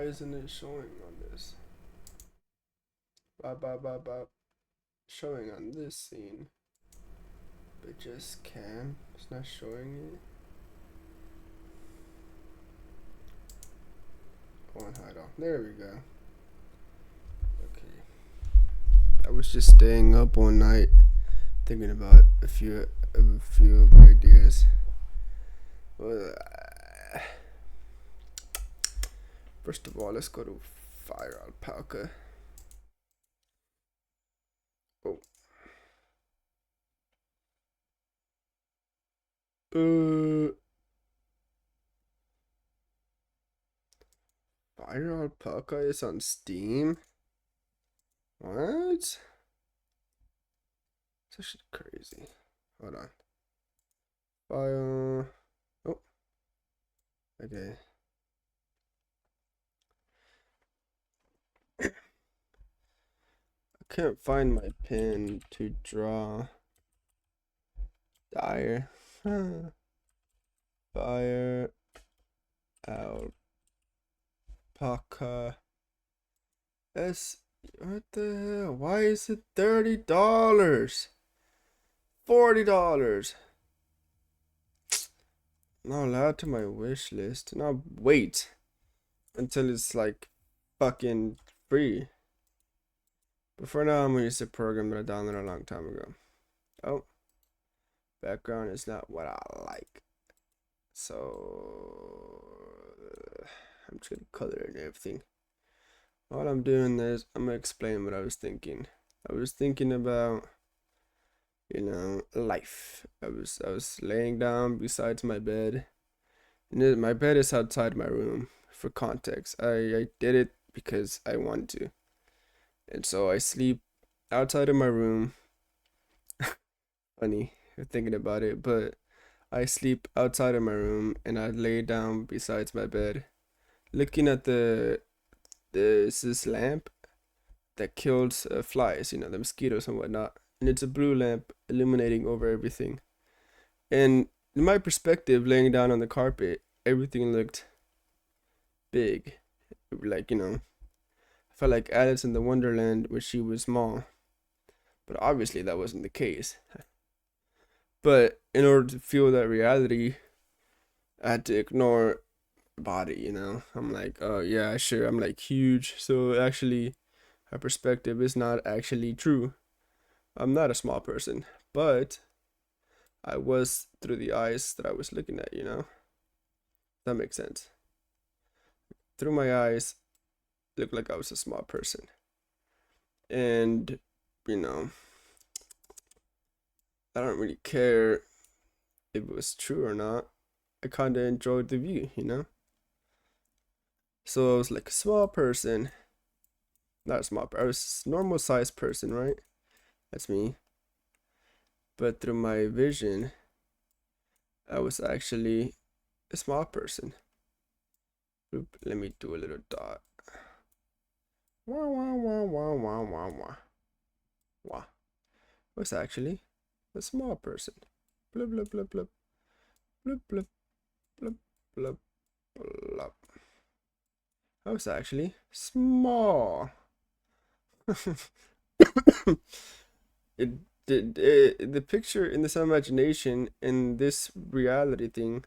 isn't it showing on this? Bop. Showing on this scene. But just cam. It's not showing it. On hide off. There we go. Okay. I was just staying up all night thinking about a few ideas. Well, first of all, let's go to Fire Alpaca. Oh. Fire Alpaca is on Steam? What? It's actually crazy. Hold on. Fire. Oh. Okay. I can't find my pen to draw. Fire Alpaca. What the hell? Why is it $30? $40. Now add to my wish list. Now wait until it's like fucking free. But for now, I'm gonna use the program that I downloaded a long time ago. Oh, background is not what I like. So I'm just gonna color it and everything. While I'm doing this, I'm gonna explain what I was thinking. I was thinking about, life. I was laying down beside my bed. And my bed is outside my room. For context, I did it because I wanted to. And so I sleep outside of my room. Funny thinking about it, but I sleep outside of my room and I lay down beside my bed, looking at this lamp that kills flies, the mosquitoes and whatnot. And it's a blue lamp illuminating over everything. And in my perspective, laying down on the carpet, everything looked big. Like, I felt like Alice in the Wonderland where she was small. But obviously that wasn't the case. But in order to feel that reality, I had to ignore body, I'm like, oh yeah, sure, I'm like huge. So actually, her perspective is not actually true. I'm not a small person, but I was through the eyes that I was looking at, That makes sense. Through my eyes, looked like I was a small person. And, I don't really care if it was true or not. I kind of enjoyed the view, So I was like a small person. Not a small person. I was a normal sized person, right? That's me. But through my vision, I was actually a small person. Oop, let me do a little dot. Wah, wah, wah, wah, wah, wah, wah. Wah. I was actually a small person. Blub, blub, blub, blub. Blub, blub, blub, blub, blub. I was actually small. The picture in this imagination and this reality thing.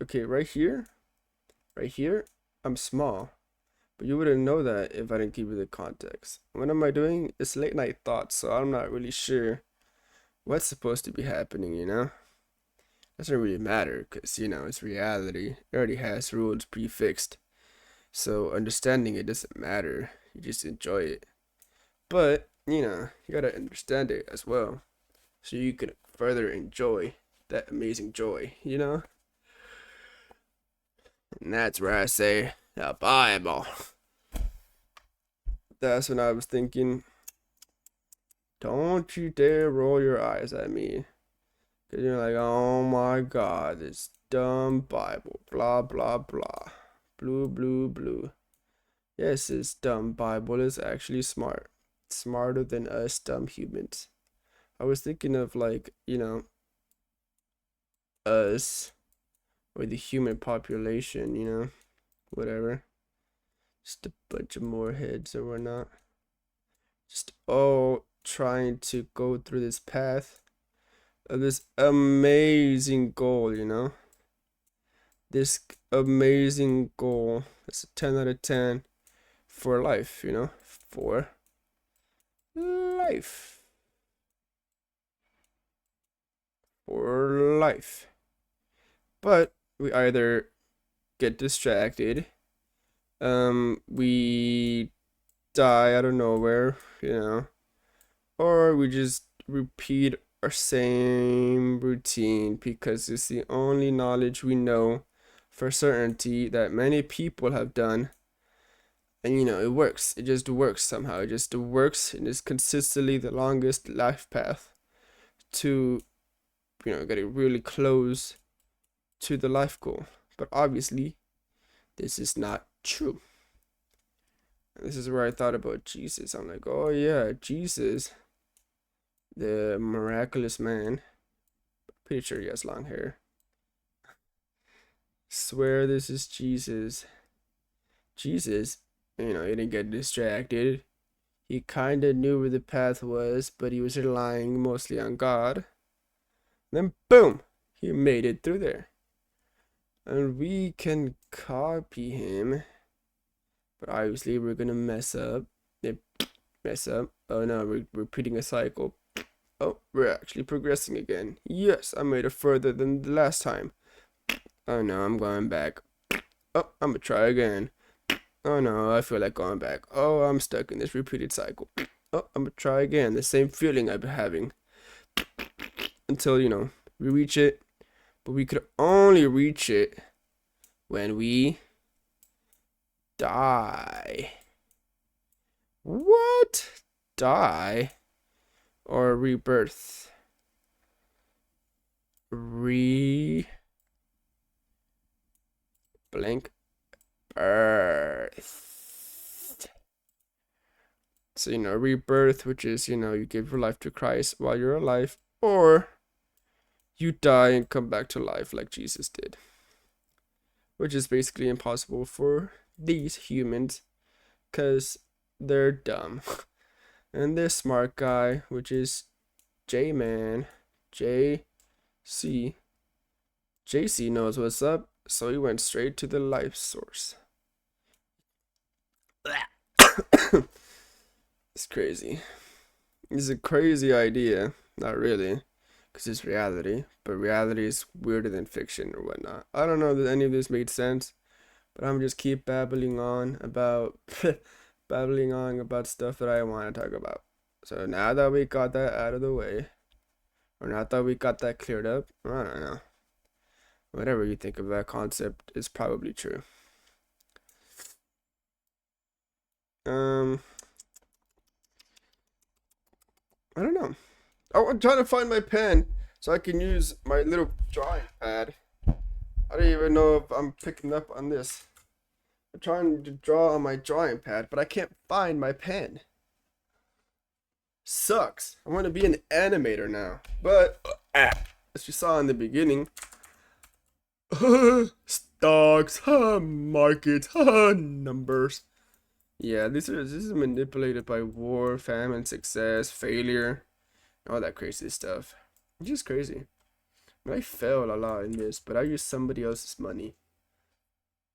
Okay, right here, I'm small, but you wouldn't know that if I didn't give you the context. What am I doing? It's late night thoughts, so I'm not really sure what's supposed to be happening, Doesn't really matter because, it's reality. It already has rules prefixed. So understanding it doesn't matter. You just enjoy it. But, you gotta understand it as well. So you can further enjoy that amazing joy, And that's where I say the Bible. That's when I was thinking, don't you dare roll your eyes at me. Because you're like, oh my God, this dumb Bible. Blah, blah, blah. Blue, blue, blue. Yes, this dumb Bible is actually smart. Smarter than us dumb humans. I was thinking of like, us or the human population, whatever. Just a bunch of more heads or whatnot. Just all trying to go through this path of this amazing goal, you know? This amazing goal. It's a 10 out of 10 for life, you know? For life. For life. But we either get distracted, we die out of nowhere, you know, or we just repeat our same routine because it's the only knowledge we know for certainty that many people have done. And you know, it works. It just works somehow. It just works and is consistently the longest life path to, you know, getting really close to the life goal. But obviously, this is not true. And this is where I thought about Jesus. I'm like, oh yeah, Jesus, the miraculous man. Pretty sure he has long hair. Swear this is Jesus. Jesus, you know, he didn't get distracted. He kind of knew where the path was, but he was relying mostly on God. Then, boom, he made it through there. And we can copy him, but obviously we're gonna mess up. Mess up. Oh no, we're repeating a cycle. Oh, we're actually progressing again. Yes, I made it further than the last time. Oh no, I'm going back. Oh, I'm gonna try again. Oh no, I feel like going back. Oh, I'm stuck in this repeated cycle. Oh, I'm gonna try again. The same feeling I've been having. Until, you know, we reach it. But we could only reach it when we die. What? Die? Or rebirth? Blank birth. So, you know, rebirth, which is, you know, you give your life to Christ while you're alive, or you die and come back to life like Jesus did. Which is basically impossible for these humans because they're dumb. And this smart guy, which is J-Man, JC knows what's up, so he went straight to the life source. It's crazy. It's a crazy idea. Not really, because it's reality, but reality is weirder than fiction or whatnot. I don't know that any of this made sense, but I'm just keep babbling on about stuff that I want to talk about. So now that we got that out of the way, or now that we got that cleared up, I don't know. Whatever you think of that concept is probably true. I don't know. Oh, I'm trying to find my pen so I can use my little drawing pad. I don't even know if I'm picking up on this. I'm trying to draw on my drawing pad, but I can't find my pen. Sucks. I want to be an animator now. But, as you saw in the beginning, stocks, markets, numbers. Yeah, this is manipulated by war, famine, success, failure, all that crazy stuff. It's just crazy. I fail a lot in this, but I use somebody else's money,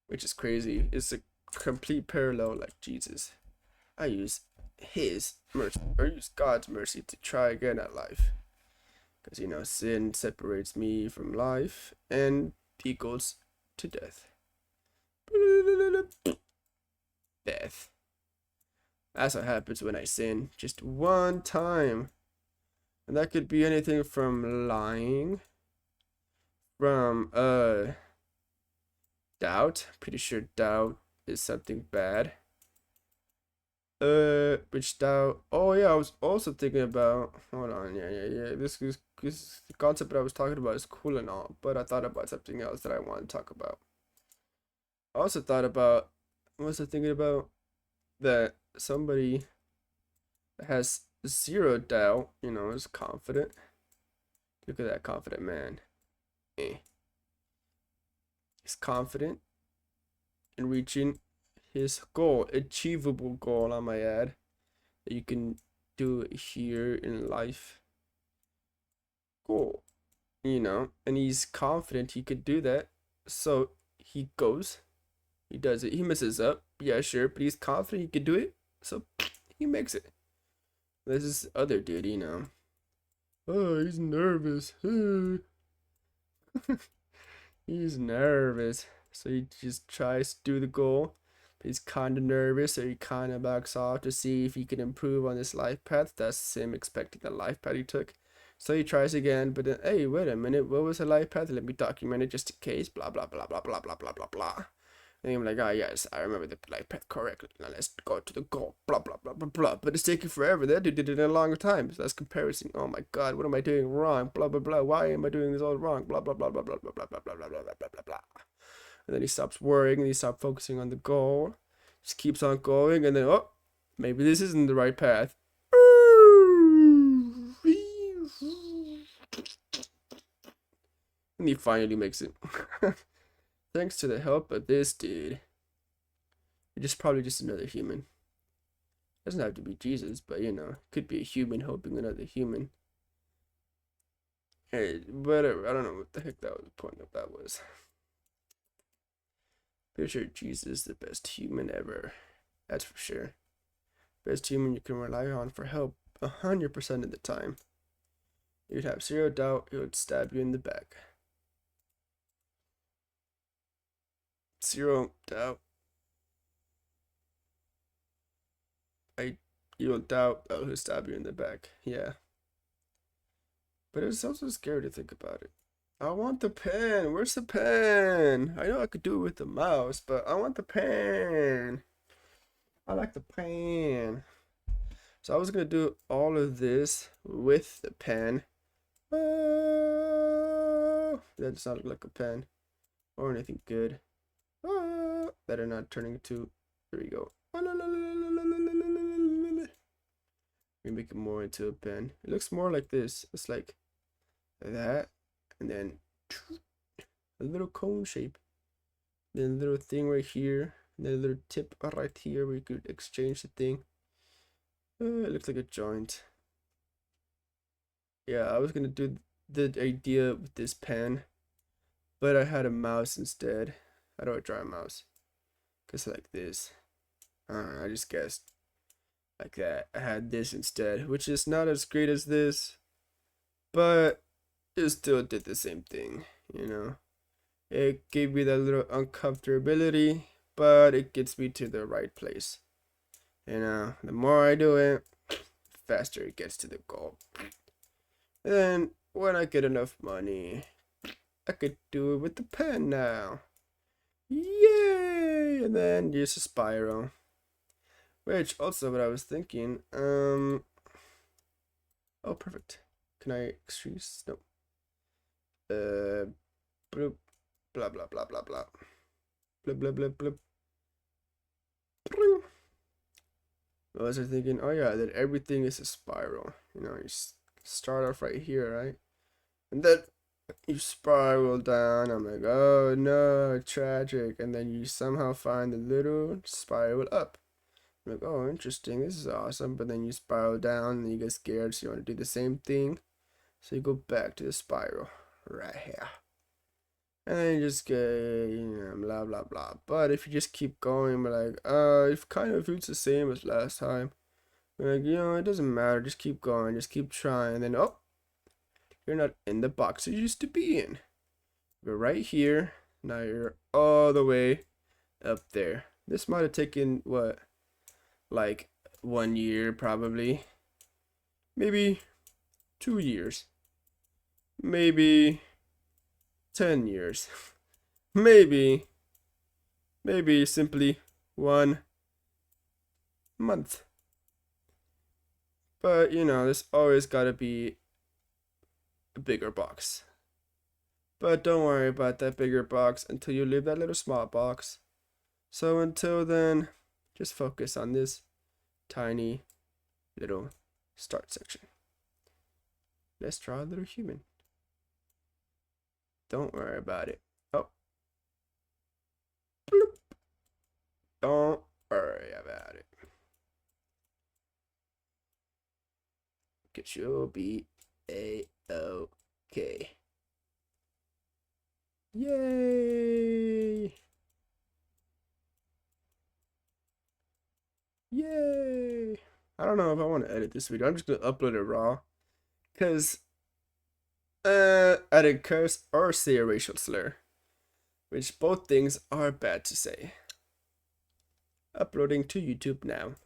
which is crazy. It's a complete parallel like Jesus. I use his mercy, or use God's mercy to try again at life. Because, you know, sin separates me from life and equals to death. Death. That's what happens when I sin. Just one time. And that could be anything from lying, from doubt. Pretty sure doubt is something bad. Which doubt? Oh yeah, I was also thinking about. Hold on, yeah. This concept that I was talking about is cool and all, but I thought about something else that I want to talk about. I also thought about. What was I thinking about? That somebody that has zero doubt, you know, is confident. Look at that confident man. He's confident in reaching his goal, achievable goal, I might add, that you can do here in life. Cool. You know, and he's confident he could do that. So he goes, he does it, he messes up, yeah, sure, but he's confident he could do it, so he makes it. There's this other dude, you know. Oh, he's nervous. He's nervous. So he just tries to do the goal. But he's kind of nervous, so he kind of backs off to see if he can improve on this life path. That's him expecting the life path he took. So he tries again, but then, hey, wait a minute, what was the life path? Let me document it just in case, blah, blah, blah, blah, blah, blah, blah, blah, blah. And I'm like, oh, yes, I remember the life path correctly. Now let's go to the goal, blah, blah, blah, blah, blah. But it's taking forever. That dude did it in a longer time. So that's comparison. Oh my God, what am I doing wrong? Blah, blah, blah. Why am I doing this all wrong? Blah, blah, blah, blah, blah, blah, blah, blah, blah, blah, blah, blah, blah, blah. And then he stops worrying and he stops focusing on the goal. Just keeps on going, and then, oh, maybe this isn't the right path. And he finally makes it. Thanks to the help of this dude. You're probably just another human. Doesn't have to be Jesus, but you know, could be a human helping another human. Hey, whatever. I don't know what the heck that was the point of that was. Pretty sure Jesus is the best human ever. That's for sure. Best human you can rely on for help 100% of the time. You'd have zero doubt he would stab you in the back. Zero doubt. You don't doubt he'll stab you in the back. Yeah. But it's also scary to think about it. I want the pen. Where's the pen? I know I could do it with the mouse, but I want the pen. I like the pen. So I was gonna do all of this with the pen. Oh, that does not look like a pen or anything good. Oh, better not turning into. There we go. We make it more into a pen. It looks more like this. It's like that, and then a little cone shape. Then a little thing right here. And then a little tip right here where you could exchange the thing. It looks like a joint. Yeah, I was gonna do the idea with this pen, but I had a mouse instead. How do I draw a mouse? Cause like this. I just guessed like that. I had this instead, which is not as great as this, but it still did the same thing, you know. It gave me that little uncomfortability, but it gets me to the right place. You know, the more I do it, the faster it gets to the goal. And then when I get enough money, I could do it with the pen now. Yay! And then use a spiral. Which also what I was thinking, oh perfect. Can I extrude? No. Bloop, blah blah blah blah blah. Blip blip blip blip. I was thinking, oh yeah, that everything is a spiral. You know, you start off right here, right? And then you spiral down. I'm like, oh no, tragic. And then you somehow find a little spiral up. I'm like, oh, interesting. This is awesome. But then you spiral down and you get scared, so you want to do the same thing. So you go back to the spiral right here. And then you just get, you know, blah, blah, blah. But if you just keep going, but like, it kind of feels the same as last time. Like, you know, it doesn't matter. Just keep going. Just keep trying. And then, oh, you're not in the box you used to be in. You're right here. Now you're all the way up there. This might have taken, what, like 1 year probably. Maybe 2 years. Maybe 10 years. maybe simply 1 month. But you know, there's always gotta be a bigger box. But don't worry about that bigger box until you leave that little small box. So until then, just focus on this tiny little start section. Let's draw a little human. Don't worry about it. Oh. Bloop. Don't worry about it. Cause you'll be A-okay. Yay! Yay! I don't know if I want to edit this video. I'm just gonna upload it raw. Cause I did curse or say a racial slur. Which both things are bad to say. Uploading to YouTube now.